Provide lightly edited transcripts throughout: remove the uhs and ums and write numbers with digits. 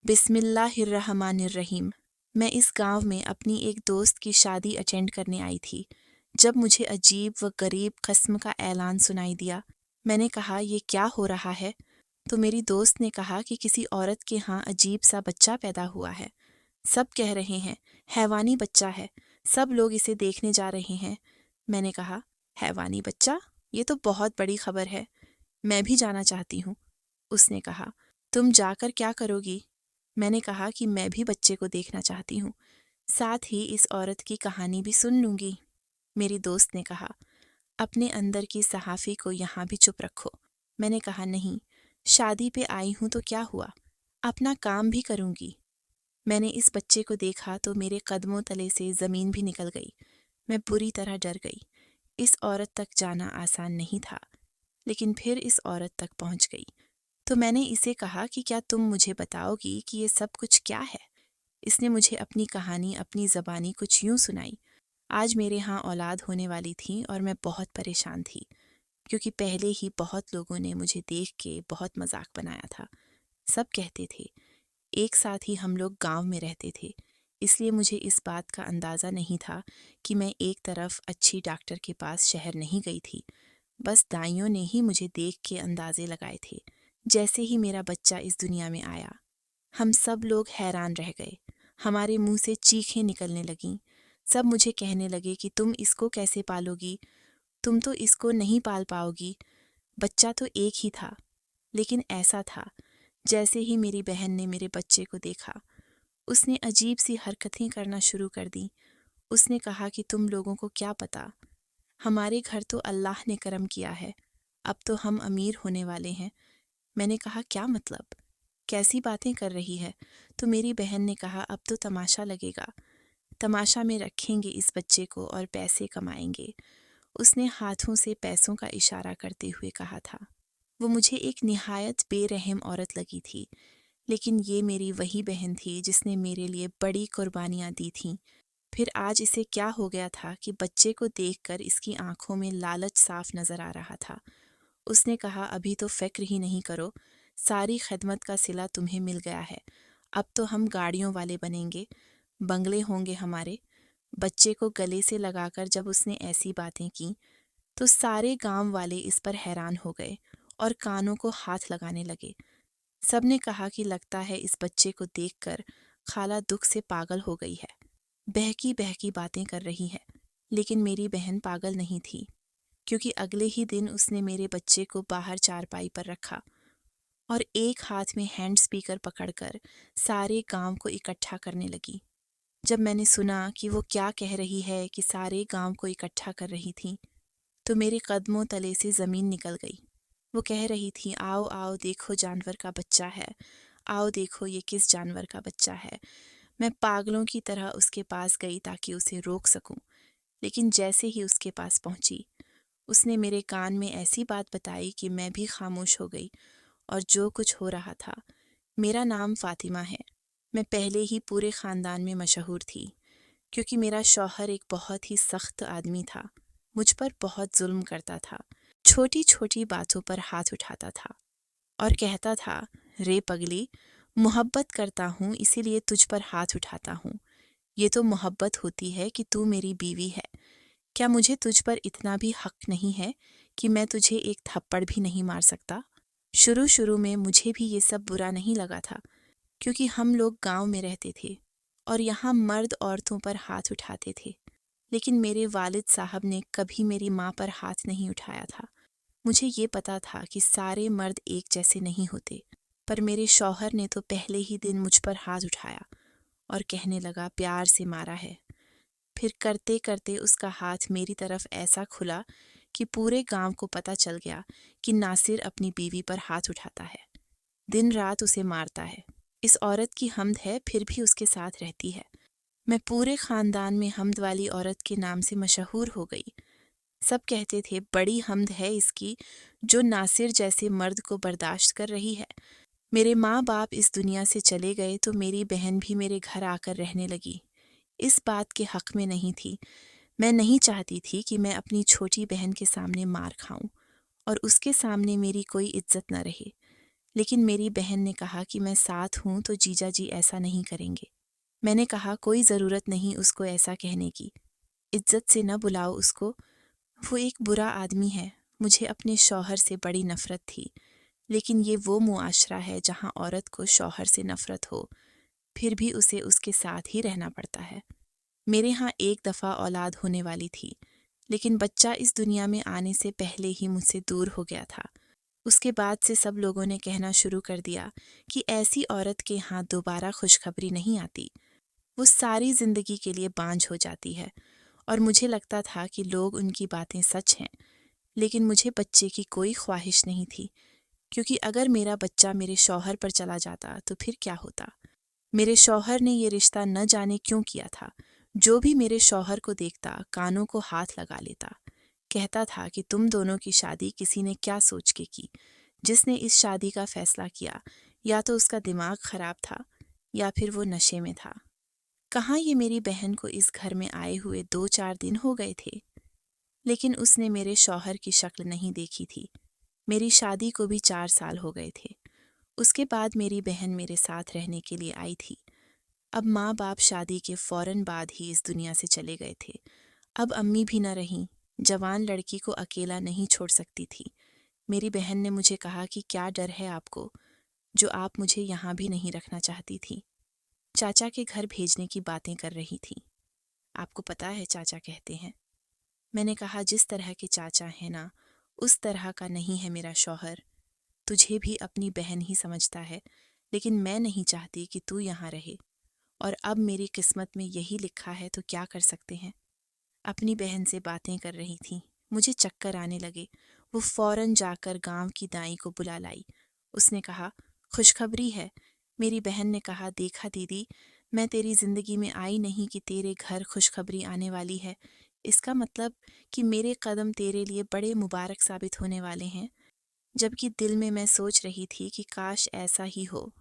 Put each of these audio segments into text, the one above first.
बिस्मिल्लाहिर्रहमानिर्रहीम। मैं इस गांव में अपनी एक दोस्त की शादी अटेंड करने आई थी। जब मुझे अजीब व गरीब किस्म का ऐलान सुनाई दिया, मैंने कहा ये क्या हो रहा है? तो मेरी दोस्त ने कहा कि किसी औरत के यहाँ अजीब सा बच्चा पैदा हुआ है। सब कह रहे हैं हैवानी बच्चा है, सब लोग इसे देखने जा रहे हैं। मैंने कहा हैवानी बच्चा? ये तो बहुत बड़ी खबर है, मैं भी जाना चाहती हूँ। उसने कहा तुम जाकर क्या करोगी? मैंने कहा कि मैं भी बच्चे को देखना चाहती हूँ, साथ ही इस औरत की कहानी भी सुन लूंगी। मेरी दोस्त ने कहा अपने अंदर की सहाफ़ी को यहाँ भी चुप रखो। मैंने कहा नहीं, शादी पे आई हूँ तो क्या हुआ, अपना काम भी करूँगी। मैंने इस बच्चे को देखा तो मेरे कदमों तले से ज़मीन भी निकल गई। मैं बुरी तरह डर गई। इस औरत तक जाना आसान नहीं था, लेकिन फिर इस औरत तक पहुँच गई। तो मैंने इसे कहा कि क्या तुम मुझे बताओगी कि ये सब कुछ क्या है? इसने मुझे अपनी कहानी अपनी ज़बानी कुछ यूं सुनाई। आज मेरे यहाँ औलाद होने वाली थी और मैं बहुत परेशान थी, क्योंकि पहले ही बहुत लोगों ने मुझे देख के बहुत मजाक बनाया था। सब कहते थे एक साथ ही हम लोग गांव में रहते थे, इसलिए मुझे इस बात का अंदाज़ा नहीं था कि मैं एक तरफ अच्छी डॉक्टर के पास शहर नहीं गई थी। बस दाइयों ने ही मुझे देख के अंदाजे लगाए थे। जैसे ही मेरा बच्चा इस दुनिया में आया, हम सब लोग हैरान रह गए। हमारे मुंह से चीखें निकलने लगीं। सब मुझे कहने लगे कि तुम इसको कैसे पालोगी, तुम तो इसको नहीं पाल पाओगी। बच्चा तो एक ही था, लेकिन ऐसा था जैसे ही मेरी बहन ने मेरे बच्चे को देखा, उसने अजीब सी हरकतें करना शुरू कर दी। उसने कहा कि तुम लोगों को क्या पता, हमारे घर तो अल्लाह ने करम किया है, अब तो हम अमीर होने वाले हैं। मैंने कहा क्या मतलब, कैसी बातें कर रही है? तो मेरी बहन ने कहा अब तो तमाशा लगेगा, तमाशा में रखेंगे इस बच्चे को और पैसे कमाएंगे। उसने हाथों से पैसों का इशारा करते हुए कहा था। वो मुझे एक निहायत बेरहम औरत लगी थी, लेकिन ये मेरी वही बहन थी जिसने मेरे लिए बड़ी कुर्बानियाँ दी थीं। फिर आज इसे क्या हो गया था कि बच्चे को देखकर इसकी आंखों में लालच साफ नजर आ रहा था। उसने कहा अभी तो फिक्र ही नहीं करो, सारी खिदमत का सिला तुम्हें मिल गया है। अब तो हम गाड़ियों वाले बनेंगे, बंगले होंगे हमारे। बच्चे को गले से लगाकर जब उसने ऐसी बातें की, तो सारे गांव वाले इस पर हैरान हो गए और कानों को हाथ लगाने लगे। सबने कहा कि लगता है इस बच्चे को देखकर खाला दुख से पागल हो गई है, बहकी बहकी बातें कर रही है। लेकिन मेरी बहन पागल नहीं थी, क्योंकि अगले ही दिन उसने मेरे बच्चे को बाहर चारपाई पर रखा और एक हाथ में हैंड स्पीकर पकड़कर सारे गांव को इकट्ठा करने लगी। जब मैंने सुना कि वो क्या कह रही है कि सारे गांव को इकट्ठा कर रही थी, तो मेरे कदमों तले से ज़मीन निकल गई। वो कह रही थी आओ आओ देखो जानवर का बच्चा है, आओ देखो ये किस जानवर का बच्चा है। मैं पागलों की तरह उसके पास गई ताकि उसे रोक सकूं, लेकिन जैसे ही उसके पास पहुंची, उसने मेरे कान में ऐसी बात बताई कि मैं भी खामोश हो गई। और जो कुछ हो रहा था, मेरा नाम फातिमा है। मैं पहले ही पूरे ख़ानदान में मशहूर थी, क्योंकि मेरा शौहर एक बहुत ही सख्त आदमी था, मुझ पर बहुत जुल्म करता था, छोटी छोटी बातों पर हाथ उठाता था और कहता था रे पगली, मोहब्बत करता हूँ इसीलिए तुझ पर हाथ उठाता हूँ। ये तो मोहब्बत होती है कि तू मेरी बीवी है। क्या मुझे तुझ पर इतना भी हक नहीं है कि मैं तुझे एक थप्पड़ भी नहीं मार सकता? शुरू शुरू में मुझे भी ये सब बुरा नहीं लगा था, क्योंकि हम लोग गांव में रहते थे और यहाँ मर्द औरतों पर हाथ उठाते थे। लेकिन मेरे वालिद साहब ने कभी मेरी माँ पर हाथ नहीं उठाया था। मुझे ये पता था कि सारे मर्द एक जैसे नहीं होते, पर मेरे शौहर ने तो पहले ही दिन मुझ पर हाथ उठाया और कहने लगा प्यार से मारा है। फिर करते करते उसका हाथ मेरी तरफ ऐसा खुला कि पूरे गांव को पता चल गया कि नासिर अपनी बीवी पर हाथ उठाता है, दिन रात उसे मारता है। इस औरत की हम्द है फिर भी उसके साथ रहती है। मैं पूरे खानदान में हम्द वाली औरत के नाम से मशहूर हो गई। सब कहते थे बड़ी हम्द है इसकी, जो नासिर जैसे मर्द को बर्दाश्त कर रही है। मेरे माँ बाप इस दुनिया से चले गए तो मेरी बहन भी मेरे घर आकर रहने लगी। इस बात के हक में नहीं थी। मैं नहीं चाहती थी कि मैं अपनी छोटी बहन के सामने मार खाऊं और उसके सामने मेरी कोई इज्जत न रहे। लेकिन मेरी बहन ने कहा कि मैं साथ हूँ तो जीजा जी ऐसा नहीं करेंगे। मैंने कहा कोई ज़रूरत नहीं उसको ऐसा कहने की, इज्जत से न बुलाओ उसको, वो एक बुरा आदमी है। मुझे अपने शौहर से बड़ी नफ़रत थी, लेकिन ये वो मुआशरा है जहाँ औरत को शौहर से नफ़रत हो, फिर भी उसे उसके साथ ही रहना पड़ता है। मेरे यहाँ एक दफ़ा औलाद होने वाली थी, लेकिन बच्चा इस दुनिया में आने से पहले ही मुझसे दूर हो गया था। उसके बाद से सब लोगों ने कहना शुरू कर दिया कि ऐसी औरत के यहाँ दोबारा खुशखबरी नहीं आती, वो सारी ज़िंदगी के लिए बांझ हो जाती है। और मुझे लगता था कि लोग उनकी बातें सच हैं, लेकिन मुझे बच्चे की कोई ख्वाहिश नहीं थी, क्योंकि अगर मेरा बच्चा मेरे शौहर पर चला जाता तो फिर क्या होता। मेरे शौहर ने ये रिश्ता न जाने क्यों किया था। जो भी मेरे शौहर को देखता कानों को हाथ लगा लेता, कहता था कि तुम दोनों की शादी किसी ने क्या सोच के की। जिसने इस शादी का फैसला किया या तो उसका दिमाग खराब था या फिर वो नशे में था। कहाँ ये मेरी बहन को इस घर में आए हुए 2-4 दिन हो गए थे, लेकिन उसने मेरे शौहर की शक्ल नहीं देखी थी। मेरी शादी को भी 4 साल हो गए थे। उसके बाद मेरी बहन मेरे साथ रहने के लिए आई थी। अब माँ बाप शादी के फौरन बाद ही इस दुनिया से चले गए थे। अब अम्मी भी न रहीं। जवान लड़की को अकेला नहीं छोड़ सकती थी। मेरी बहन ने मुझे कहा कि क्या डर है आपको, जो आप मुझे यहाँ भी नहीं रखना चाहती थी। चाचा के घर भेजने की बातें कर रही थी। आपको पता है चाचा कहते हैं। मैंने कहा जिस तरह के चाचा हैं ना, उस तरह का नहीं है मेरा शौहर। तुझे भी अपनी बहन ही समझता है, लेकिन मैं नहीं चाहती कि तू यहाँ रहे। और अब मेरी किस्मत में यही लिखा है तो क्या कर सकते हैं। अपनी बहन से बातें कर रही थी। मुझे चक्कर आने लगे। वो फौरन जाकर गांव की दाई को बुला लाई। उसने कहा खुशखबरी है। मेरी बहन ने कहा देखा दीदी, मैं तेरी जिंदगी में आई नहीं कि तेरे घर खुशखबरी आने वाली है। इसका मतलब कि मेरे कदम तेरे लिए बड़े मुबारक साबित होने वाले हैं। जबकि दिल में मैं सोच रही थी कि काश ऐसा ही हो,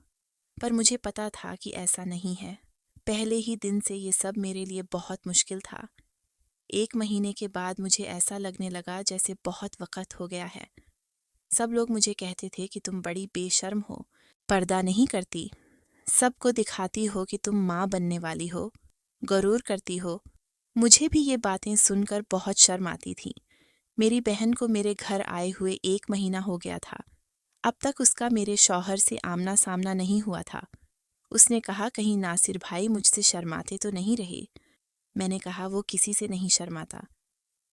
पर मुझे पता था कि ऐसा नहीं है। पहले ही दिन से ये सब मेरे लिए बहुत मुश्किल था। 1 महीने के बाद मुझे ऐसा लगने लगा जैसे बहुत वक़्त हो गया है। सब लोग मुझे कहते थे कि तुम बड़ी बेशर्म हो, पर्दा नहीं करती, सबको दिखाती हो कि तुम माँ बनने वाली हो, गरूर करती हो। मुझे भी ये बातें सुनकर बहुत शर्म आती थी। मेरी बहन को मेरे घर आए हुए 1 महीना हो गया था। अब तक उसका मेरे शौहर से आमना सामना नहीं हुआ था। उसने कहा कहीं नासिर भाई मुझसे शर्माते तो नहीं रहे। मैंने कहा वो किसी से नहीं शर्माता,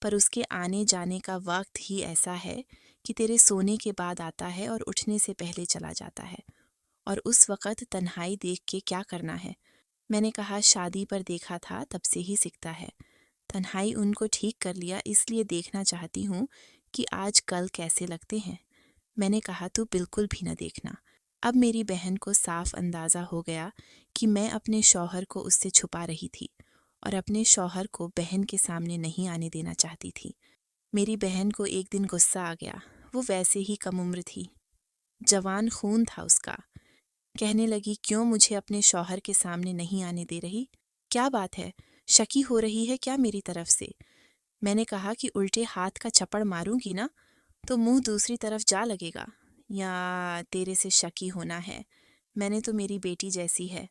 पर उसके आने जाने का वक्त ही ऐसा है कि तेरे सोने के बाद आता है और उठने से पहले चला जाता है, और उस वक़्त तन्हाई देख के क्या करना है। मैंने कहा शादी पर देखा था तब से ही सीखता है। तन्हाई उनको ठीक कर लिया इसलिए देखना चाहती हूँ कि आज कल कैसे लगते हैं। मैंने कहा तू बिल्कुल भी न देखना। अब मेरी बहन को साफ अंदाज़ा हो गया कि मैं अपने शौहर को उससे छुपा रही थी और अपने शौहर को बहन के सामने नहीं आने देना चाहती थी। मेरी बहन को एक दिन गुस्सा आ गया। वो वैसे ही कम उम्र थी, जवान खून था उसका। कहने लगी क्यों मुझे अपने शौहर के सामने नहीं आने दे रही? क्या बात है, शकी हो रही है क्या मेरी तरफ से? मैंने कहा कि उल्टे हाथ का चपड़ मारूंगी ना तो मुंह दूसरी तरफ जा लगेगा, या तेरे से शकी होना है, मैंने तो मेरी बेटी जैसी है।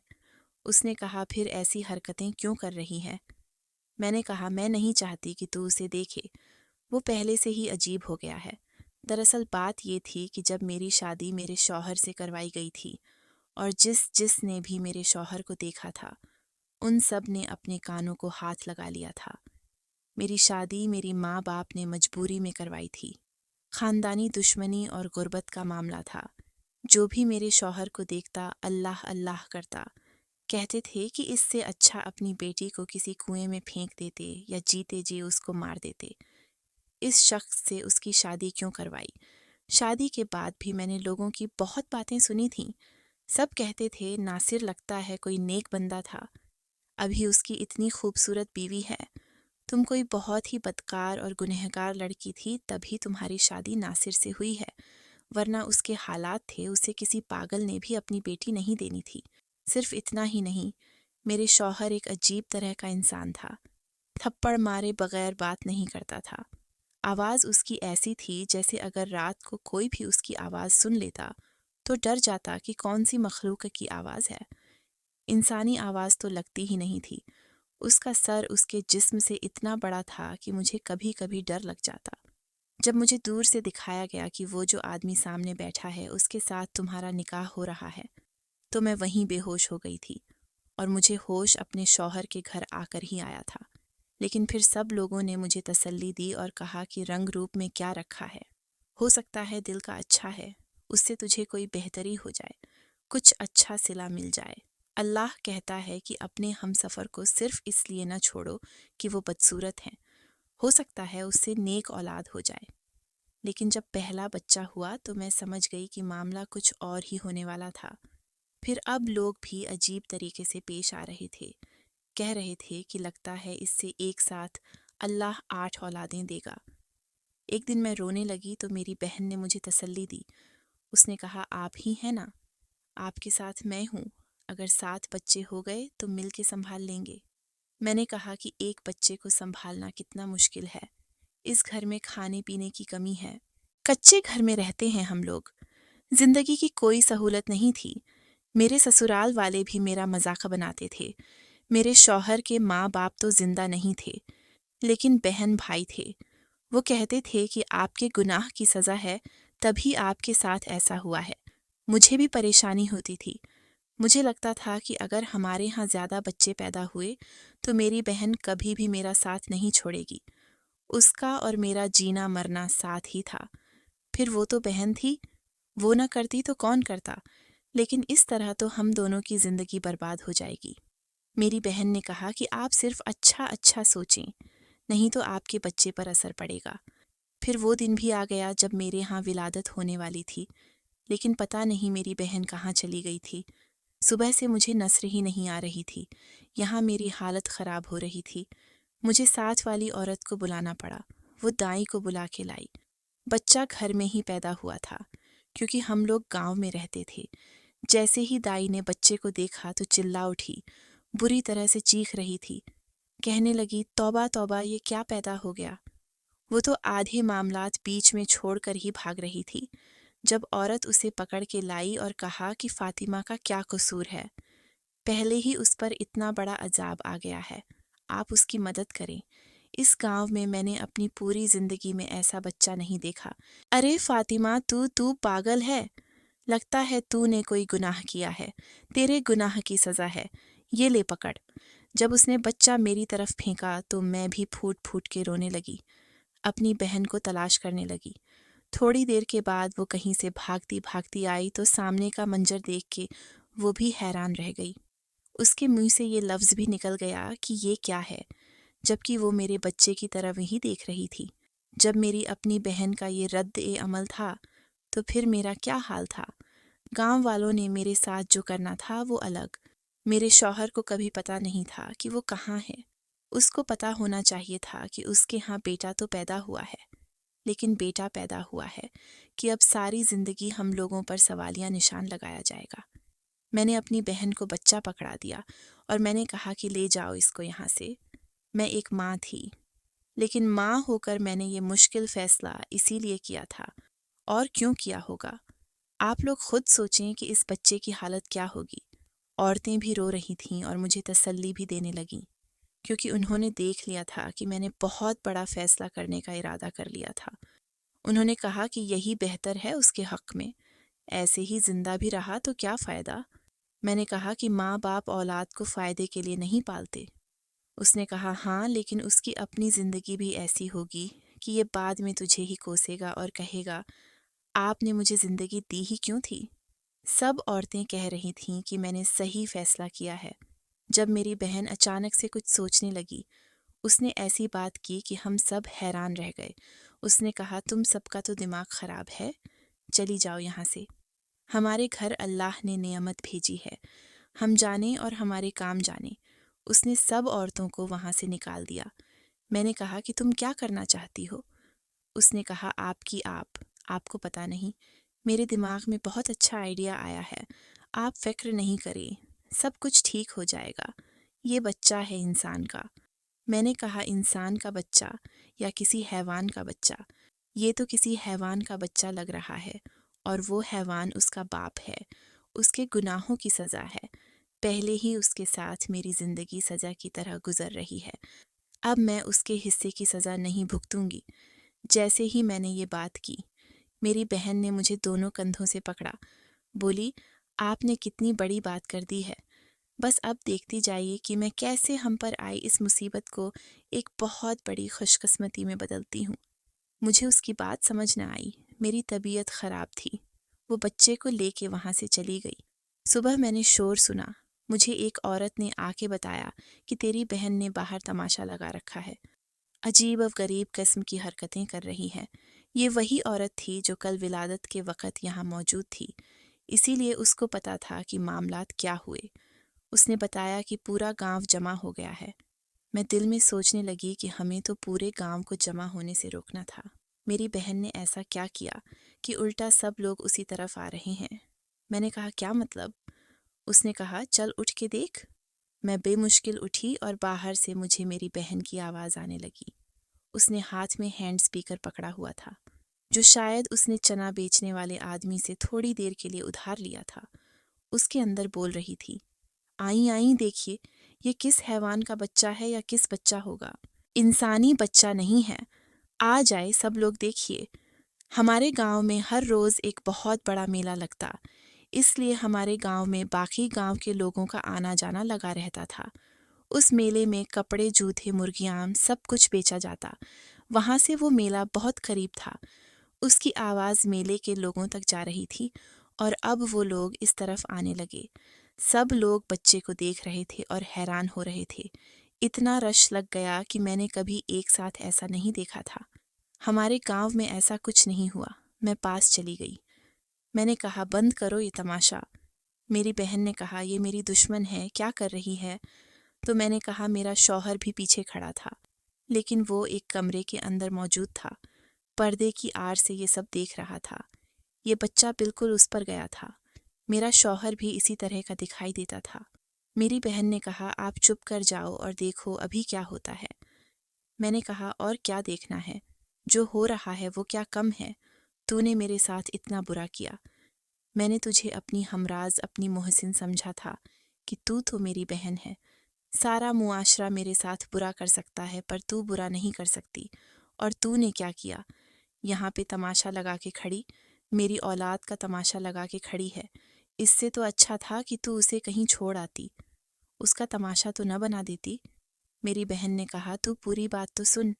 उसने कहा फिर ऐसी हरकतें क्यों कर रही है? मैंने कहा मैं नहीं चाहती कि तू उसे देखे, वो पहले से ही अजीब हो गया है। दरअसल बात ये थी कि जब मेरी शादी मेरे शौहर से करवाई गई थी और जिस जिस ने भी मेरे शौहर को देखा था, उन सब ने अपने कानों को हाथ लगा लिया था। मेरी शादी मेरी माँ बाप ने मजबूरी में करवाई थी। खानदानी दुश्मनी और गुर्बत का मामला था। जो भी मेरे शौहर को देखता अल्लाह अल्लाह करता। कहते थे कि इससे अच्छा अपनी बेटी को किसी कुएं में फेंक देते या जीते जी उसको मार देते। इस शख्स से उसकी शादी क्यों करवाई? शादी के बाद भी मैंने लोगों की बहुत बातें सुनी थीं। सब कहते थे नासिर लगता है कोई नेक बंदा था, अभी उसकी इतनी खूबसूरत बीवी है। तुम कोई बहुत ही बदकार और गुनहगार लड़की थी तभी तुम्हारी शादी नासिर से हुई है, वरना उसके हालात थे उसे किसी पागल ने भी अपनी बेटी नहीं देनी थी। सिर्फ इतना ही नहीं, मेरे शौहर एक अजीब तरह का इंसान था। थप्पड़ मारे बगैर बात नहीं करता था। आवाज़ उसकी ऐसी थी जैसे अगर रात को कोई भी उसकी आवाज़ सुन लेता तो डर जाता कि कौन सी मखलूक की आवाज़ है। इंसानी आवाज़ तो लगती ही नहीं थी। उसका सर उसके जिस्म से इतना बड़ा था कि मुझे कभी कभी डर लग जाता। जब मुझे दूर से दिखाया गया कि वो जो आदमी सामने बैठा है उसके साथ तुम्हारा निकाह हो रहा है, तो मैं वहीं बेहोश हो गई थी और मुझे होश अपने शौहर के घर आकर ही आया था। लेकिन फिर सब लोगों ने मुझे तसल्ली दी और कहा कि रंग रूप में क्या रखा है, हो सकता है दिल का अच्छा है, उससे तुझे कोई बेहतरी हो जाए, कुछ अच्छा सिला मिल जाए। अल्लाह कहता है कि अपने हमसफ़र को सिर्फ इसलिए न छोड़ो कि वो बदसूरत हैं, हो सकता है उससे नेक औलाद हो जाए। लेकिन जब पहला बच्चा हुआ तो मैं समझ गई कि मामला कुछ और ही होने वाला था। फिर अब लोग भी अजीब तरीके से पेश आ रहे थे। कह रहे थे कि लगता है इससे एक साथ अल्लाह 8 औलादें देगा। एक दिन मैं रोने लगी तो मेरी बहन ने मुझे तसल्ली दी। उसने कहा, आप ही हैं ना, आपके साथ मैं हूँ, अगर 7 बच्चे हो गए तो मिल के संभाल लेंगे। मैंने कहा कि एक बच्चे को संभालना कितना मुश्किल है। इस घर में खाने पीने की कमी है, कच्चे घर में रहते हैं हम लोग, जिंदगी की कोई सहूलत नहीं थी। मेरे ससुराल वाले भी मेरा मजाक बनाते थे। मेरे शौहर के माँ बाप तो जिंदा नहीं थे, लेकिन बहन भाई थे। वो कहते थे कि आपके गुनाह की सज़ा है, तभी आपके साथ ऐसा हुआ है। मुझे भी परेशानी होती थी। मुझे लगता था कि अगर हमारे यहाँ ज़्यादा बच्चे पैदा हुए तो मेरी बहन कभी भी मेरा साथ नहीं छोड़ेगी। उसका और मेरा जीना मरना साथ ही था। फिर वो तो बहन थी, वो न करती तो कौन करता, लेकिन इस तरह तो हम दोनों की ज़िंदगी बर्बाद हो जाएगी। मेरी बहन ने कहा कि आप सिर्फ अच्छा अच्छा सोचें, नहीं तो आपके बच्चे पर असर पड़ेगा। फिर वो दिन भी आ गया जब मेरे यहाँ विलादत होने वाली थी, लेकिन पता नहीं मेरी बहन कहाँ चली गई थी। सुबह से मुझे नस्र ही नहीं आ रही थी। यहाँ मेरी हालत ख़राब हो रही थी। मुझे साथ वाली औरत को बुलाना पड़ा। वो दाई को बुला के लाई। बच्चा घर में ही पैदा हुआ था, क्योंकि हम लोग गांव में रहते थे। जैसे ही दाई ने बच्चे को देखा तो चिल्ला उठी, बुरी तरह से चीख रही थी। कहने लगी, तौबा तौबा, ये क्या पैदा हो गया। वो तो आधे मामलात बीच में छोड़कर ही भाग रही थी, जब औरत उसे पकड़ के लाई और कहा कि फातिमा का क्या कसूर है, पहले ही उस पर इतना बड़ा अजाब आ गया है, आप उसकी मदद करें। इस गांव में मैंने अपनी पूरी जिंदगी में ऐसा बच्चा नहीं देखा। अरे फातिमा, तू पागल है, लगता है तूने कोई गुनाह किया है, तेरे गुनाह की सज़ा है, ये ले पकड़। जब उसने बच्चा मेरी तरफ फेंका तो मैं भी फूट फूट के रोने लगी, अपनी बहन को तलाश करने लगी। थोड़ी देर के बाद वो कहीं से भागती भागती आई तो सामने का मंजर देख के वो भी हैरान रह गई। उसके मुंह से ये लफ्ज़ भी निकल गया कि ये क्या है, जबकि वो मेरे बच्चे की तरफ ही देख रही थी। जब मेरी अपनी बहन का ये रद्द-ए-अमल था, तो फिर मेरा क्या हाल था। गांव वालों ने मेरे साथ जो करना था वो अलग। मेरे शौहर को कभी पता नहीं था कि वो कहाँ है। उसको पता होना चाहिए था कि उसके यहाँ बेटा तो पैदा हुआ है, लेकिन बेटा पैदा हुआ है कि अब सारी जिंदगी हम लोगों पर सवालिया निशान लगाया जाएगा। मैंने अपनी बहन को बच्चा पकड़ा दिया और मैंने कहा कि ले जाओ इसको यहाँ से। मैं एक माँ थी, लेकिन माँ होकर मैंने ये मुश्किल फैसला इसीलिए किया था, और क्यों किया होगा। आप लोग खुद सोचें कि इस बच्चे की हालत क्या होगी। औरतें भी रो रही थीं और मुझे तसल्ली भी देने लगीं, क्योंकि उन्होंने देख लिया था कि मैंने बहुत बड़ा फैसला करने का इरादा कर लिया था। उन्होंने कहा कि यही बेहतर है उसके हक में, ऐसे ही जिंदा भी रहा तो क्या फ़ायदा। मैंने कहा कि माँ बाप औलाद को फ़ायदे के लिए नहीं पालते। उसने कहा, हाँ, लेकिन उसकी अपनी ज़िंदगी भी ऐसी होगी कि ये बाद में तुझे ही कोसेगा और कहेगा, आपने मुझे ज़िंदगी दी ही क्यों थी। सब औरतें कह रही थीं कि मैंने सही फैसला किया है। जब मेरी बहन अचानक से कुछ सोचने लगी, उसने ऐसी बात की कि हम सब हैरान रह गए। उसने कहा, तुम सबका तो दिमाग ख़राब है, चली जाओ यहाँ से। हमारे घर अल्लाह ने नेमत भेजी है, हम जाने और हमारे काम जाने। उसने सब औरतों को वहाँ से निकाल दिया। मैंने कहा कि तुम क्या करना चाहती हो। उसने कहा, आपको पता नहीं, मेरे दिमाग में बहुत अच्छा आइडिया आया है, आप फ़िक्र नहीं करें, सब कुछ ठीक हो जाएगा। ये बच्चा है इंसान का। मैंने कहा, इंसान का बच्चा या किसी हैवान का बच्चा। ये तो किसी हैवान का बच्चा लग रहा है, और वो हैवान उसका बाप है। उसके गुनाहों की सज़ा है। पहले ही उसके साथ मेरी ज़िंदगी सज़ा की तरह गुजर रही है। अब मैं उसके हिस्से की सज़ा नहीं भुगतूंगी। जैसे ही मैंने ये बात की, मेरी बहन ने मुझे दोनों कंधों से पकड़ा। बोली, आपने कितनी बड़ी बात कर दी है। बस अब देखती जाइए कि मैं कैसे हम पर आई इस मुसीबत को एक बहुत बड़ी खुशकिस्मती में बदलती हूँ। मुझे उसकी बात समझ न आई। मेरी तबीयत ख़राब थी। वो बच्चे को लेके वहाँ से चली गई। सुबह मैंने शोर सुना। मुझे एक औरत ने आके बताया कि तेरी बहन ने बाहर तमाशा लगा रखा है। अजीब और गरीब किस्म की हरकतें कर रही है। ये वही औरत थी जो कल विलादत के वक़्त यहाँ मौजूद थी। इसीलिए उसको पता था कि मामलात क्या हुए। उसने बताया कि पूरा गांव जमा हो गया है। मैं दिल में सोचने लगी कि हमें तो पूरे गांव को जमा होने से रोकना था। मेरी बहन ने ऐसा क्या किया कि उल्टा सब लोग उसी तरफ आ रहे हैं। मैंने कहा, क्या मतलब? उसने कहा, चल उठ के देख। मैं बेमुश्किल उठी और बाहर से मुझे मेरी बहन की आवाज़ आने लगी। उसने हाथ में हैंड स्पीकर पकड़ा हुआ था, जो शायद उसने चना बेचने वाले आदमी से थोड़ी देर के लिए उधार लिया था। उसके अंदर बोल रही थी, आई आई देखिए, ये किस हैवान का बच्चा है या किस बच्चा होगा। इंसानी बच्चा नहीं है। आ जाए सब लोग देखिए। हमारे गांव में हर रोज़ एक बहुत बड़ा मेला लगता, इसलिए हमारे गांव में बाकी गांव के लोगों का आना जाना लगा रहता था। उस मेले में कपड़े, जूते, मुर्गियां सब कुछ बेचा जाता। वहाँ से वो मेला बहुत करीब था। उसकी आवाज़ मेले के लोगों तक जा रही थी और अब वो लोग इस तरफ आने लगे। सब लोग बच्चे को देख रहे थे और हैरान हो रहे थे। इतना रश लग गया कि मैंने कभी एक साथ ऐसा नहीं देखा था। हमारे गांव में ऐसा कुछ नहीं हुआ। मैं पास चली गई। मैंने कहा, बंद करो ये तमाशा। मेरी बहन ने कहा, ये मेरी दुश्मन है, क्या कर रही है? तो मैंने कहा, मेरा शौहर भी पीछे खड़ा था, लेकिन वो एक कमरे के अंदर मौजूद था। पर्दे की आड़ से ये सब देख रहा था। ये बच्चा बिल्कुल उस पर गया था। मेरा शौहर भी इसी तरह का दिखाई देता था। मेरी बहन ने कहा, आप चुप कर जाओ और देखो अभी क्या होता है। मैंने कहा, और क्या देखना है? जो हो रहा है वो क्या कम है? तूने मेरे साथ इतना बुरा किया। मैंने तुझे अपनी हमराज, अपनी मोहसिन समझा था कि तू तो मेरी बहन है। सारा मुआशरा मेरे साथ बुरा कर सकता है, पर तू बुरा नहीं कर सकती। और तूने क्या किया? यहाँ पे तमाशा लगा के खड़ी, मेरी औलाद का तमाशा लगा के खड़ी है। इससे तो अच्छा था कि तू उसे कहीं छोड़ आती, उसका तमाशा तो न बना देती। मेरी बहन ने कहा, तू पूरी बात तो सुन।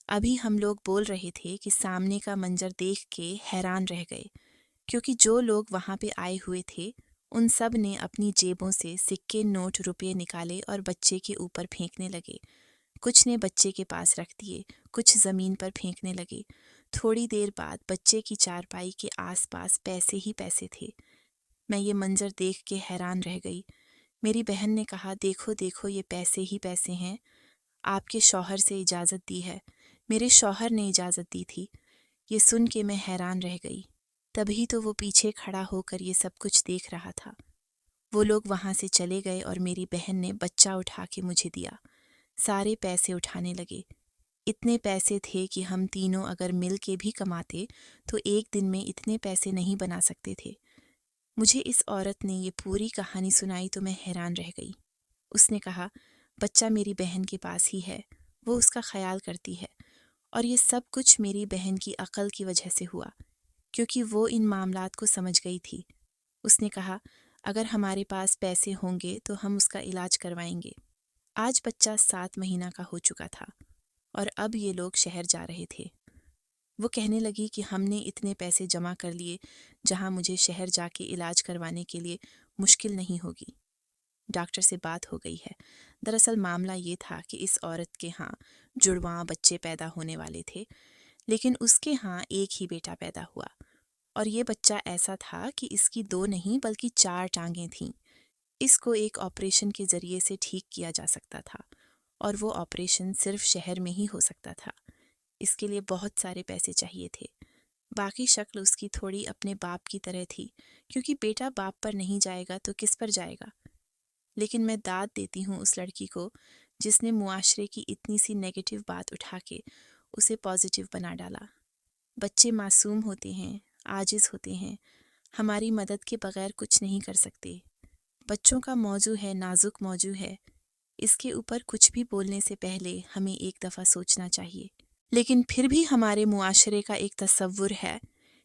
अभी हम लोग बोल रहे थे कि सामने का मंजर देख के हैरान रह गए, क्योंकि जो लोग वहाँ पे आए हुए थे उन सब ने अपनी जेबों से सिक्के, नोट, रुपये निकाले और बच्चे के ऊपर फेंकने लगे। कुछ ने बच्चे के पास रख दिए, कुछ ज़मीन पर फेंकने लगे। थोड़ी देर बाद बच्चे की चारपाई के आसपास पैसे ही पैसे थे। मैं ये मंजर देख के हैरान रह गई। मेरी बहन ने कहा, देखो देखो, ये पैसे ही पैसे हैं। आपके शौहर से इजाज़त दी है। मेरे शौहर ने इजाज़त दी थी। ये सुन के मैं हैरान रह गई। तभी तो वो पीछे खड़ा होकर ये सब कुछ देख रहा था। वो लोग वहाँ से चले गए और मेरी बहन ने बच्चा उठा के मुझे दिया। सारे पैसे उठाने लगे। इतने पैसे थे कि हम तीनों अगर मिल के भी कमाते तो एक दिन में इतने पैसे नहीं बना सकते थे। मुझे इस औरत ने ये पूरी कहानी सुनाई तो मैं हैरान रह गई। उसने कहा, बच्चा मेरी बहन के पास ही है, वो उसका ख्याल करती है, और ये सब कुछ मेरी बहन की अक्ल की वजह से हुआ, क्योंकि वो इन मामलात को समझ गई थी। उसने कहा, अगर हमारे पास पैसे होंगे तो हम उसका इलाज करवाएंगे। आज बच्चा 7 महीना का हो चुका था और अब ये लोग शहर जा रहे थे। वो कहने लगी कि हमने इतने पैसे जमा कर लिए जहां मुझे शहर जाके इलाज करवाने के लिए मुश्किल नहीं होगी। डॉक्टर से बात हो गई है। दरअसल मामला ये था कि इस औरत के यहाँ जुड़वां बच्चे पैदा होने वाले थे, लेकिन उसके यहाँ एक ही बेटा पैदा हुआ और ये बच्चा ऐसा था कि इसकी 2 नहीं बल्कि 4 टांगें थीं। इसको एक ऑपरेशन के ज़रिए से ठीक किया जा सकता था और वो ऑपरेशन सिर्फ शहर में ही हो सकता था। इसके लिए बहुत सारे पैसे चाहिए थे। बाकी शक्ल उसकी थोड़ी अपने बाप की तरह थी, क्योंकि बेटा बाप पर नहीं जाएगा तो किस पर जाएगा। लेकिन मैं दाद देती हूँ उस लड़की को जिसने मुआशरे की इतनी सी नेगेटिव बात उठा के उसे पॉजिटिव बना डाला। बच्चे मासूम होते हैं, आजिज़ होते हैं, हमारी मदद के बगैर कुछ नहीं कर सकते। बच्चों का मौजू है, नाजुक मौजू है। इसके ऊपर कुछ भी बोलने से पहले हमें एक दफ़ा सोचना चाहिए। लेकिन फिर भी हमारे मुआशरे का एक तसव्वुर है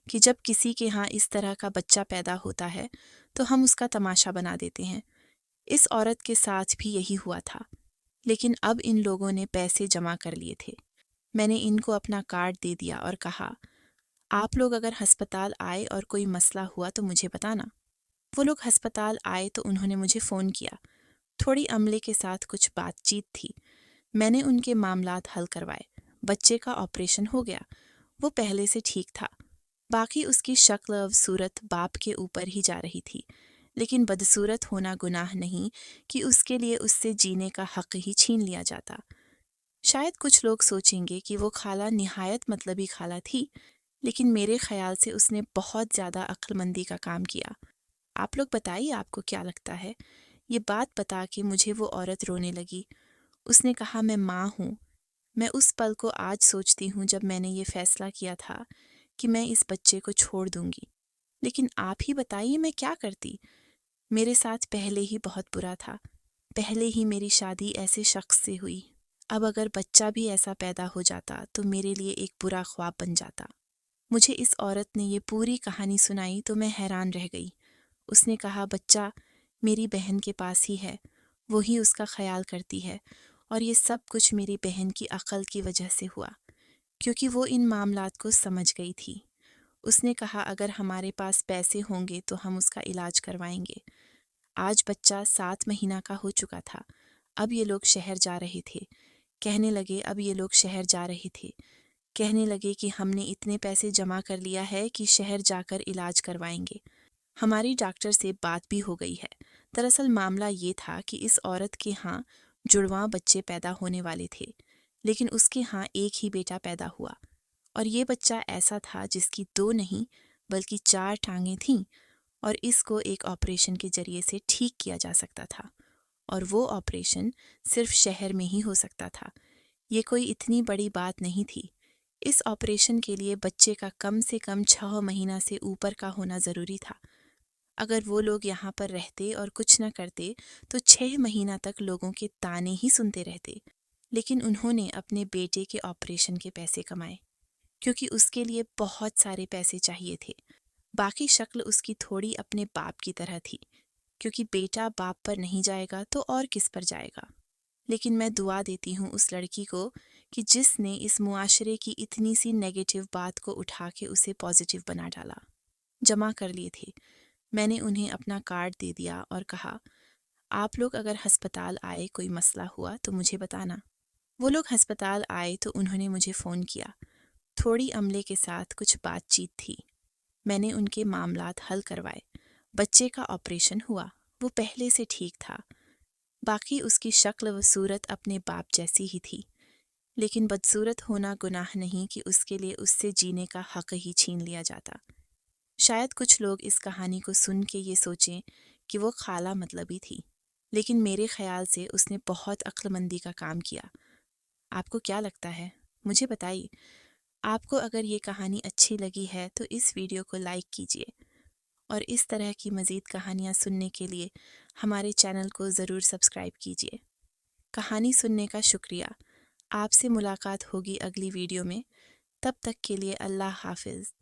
कि जब किसी के यहाँ इस तरह का बच्चा पैदा होता है तो हम उसका तमाशा बना देते हैं। इस औरत के साथ भी यही हुआ था। लेकिन अब इन लोगों ने पैसे जमा कर लिए थे। मैंने इनको अपना कार्ड दे दिया और कहा, आप लोग अगर अस्पताल आए और कोई मसला हुआ तो मुझे बताना। वो लोग अस्पताल आए तो उन्होंने मुझे फ़ोन किया। थोड़ी अमले के साथ कुछ बातचीत थी। मैंने उनके मामलात हल करवाए। बच्चे का ऑपरेशन हो गया। वो पहले से ठीक था। बाकी उसकी शक्ल व सूरत बाप के ऊपर ही जा रही थी। लेकिन बदसूरत होना गुनाह नहीं कि उसके लिए उससे जीने का हक ही छीन लिया जाता। शायद कुछ लोग सोचेंगे कि वो खाला निहायत मतलबी खाला थी, लेकिन मेरे ख्याल से उसने बहुत ज़्यादा अक्लमंदी का काम किया। आप लोग बताइए, आपको क्या लगता है? ये बात बता के मुझे वो औरत रोने लगी। उसने कहा, मैं माँ हूँ। मैं उस पल को आज सोचती हूँ जब मैंने ये फैसला किया था कि मैं इस बच्चे को छोड़ दूंगी। लेकिन आप ही बताइए मैं क्या करती? मेरे साथ पहले ही बहुत बुरा था। पहले ही मेरी शादी ऐसे शख्स से हुई। अब अगर बच्चा भी ऐसा पैदा हो जाता तो मेरे लिए एक बुरा ख्वाब बन जाता। मुझे इस औरत ने ये पूरी कहानी सुनाई तो मैं हैरान रह गई। उसने कहा, बच्चा मेरी बहन के पास ही है। वो ही उसका ख्याल करती है और ये सब कुछ मेरी बहन की अक्ल की वजह से हुआ, क्योंकि वो इन मामलात को समझ गई थी। उसने कहा, अगर हमारे पास पैसे होंगे तो हम उसका इलाज करवाएंगे। आज बच्चा 7 महीना का हो चुका था। अब ये लोग शहर जा रहे थे। कहने लगे अब ये लोग शहर जा रहे थे। कहने लगे कि हमने इतने पैसे जमा कर लिया है कि शहर जाकर इलाज करवाएंगे। हमारी डॉक्टर से बात भी हो गई है। दरअसल मामला ये था कि इस औरत के यहाँ जुड़वां बच्चे पैदा होने वाले थे, लेकिन उसके यहाँ एक ही बेटा पैदा हुआ और ये बच्चा ऐसा था जिसकी 2 नहीं बल्कि 4 टांगें थीं और इसको एक ऑपरेशन के जरिए से ठीक किया जा सकता था और वो ऑपरेशन सिर्फ शहर में ही हो सकता था। ये कोई इतनी बड़ी बात नहीं थी। इस ऑपरेशन के लिए बच्चे का कम से कम 6 महीना से ऊपर का होना ज़रूरी था। अगर वो लोग यहाँ पर रहते और कुछ न करते तो 6 महीना तक लोगों के ताने ही सुनते रहते। लेकिन उन्होंने अपने बेटे के ऑपरेशन के पैसे कमाए, क्योंकि उसके लिए बहुत सारे पैसे चाहिए थे। बाकी शक्ल उसकी थोड़ी अपने बाप की तरह थी, क्योंकि बेटा बाप पर नहीं जाएगा तो और किस पर जाएगा। लेकिन मैं दुआ देती हूँ उस लड़की को कि जिसने इस मुआशरे की इतनी सी नेगेटिव बात को उठा के उसे पॉजिटिव बना डाला। जमा कर लिए थे। मैंने उन्हें अपना कार्ड दे दिया और कहा, आप लोग अगर अस्पताल आए कोई मसला हुआ तो मुझे बताना। वो लोग अस्पताल आए तो उन्होंने मुझे फ़ोन किया। थोड़ी अमले के साथ कुछ बातचीत थी। मैंने उनके मामलात हल करवाए। बच्चे का ऑपरेशन हुआ। वो पहले से ठीक था। बाकी उसकी शक्ल व सूरत अपने बाप जैसी ही थी। लेकिन बदसूरत होना गुनाह नहीं कि उसके लिए उससे जीने का हक ही छीन लिया जाता। शायद कुछ लोग इस कहानी को सुन के ये सोचें कि वो खाला मतलबी थी, लेकिन मेरे ख्याल से उसने बहुत अक्लमंदी का काम किया। आपको क्या लगता है? मुझे बताइए। आपको अगर ये कहानी अच्छी लगी है तो इस वीडियो को लाइक कीजिए और इस तरह की मज़ीद कहानियाँ सुनने के लिए हमारे चैनल को ज़रूर सब्सक्राइब कीजिए। कहानी सुनने का शुक्रिया। आपसे मुलाकात होगी अगली वीडियो में। तब तक के लिए अल्लाह हाफ़िज़।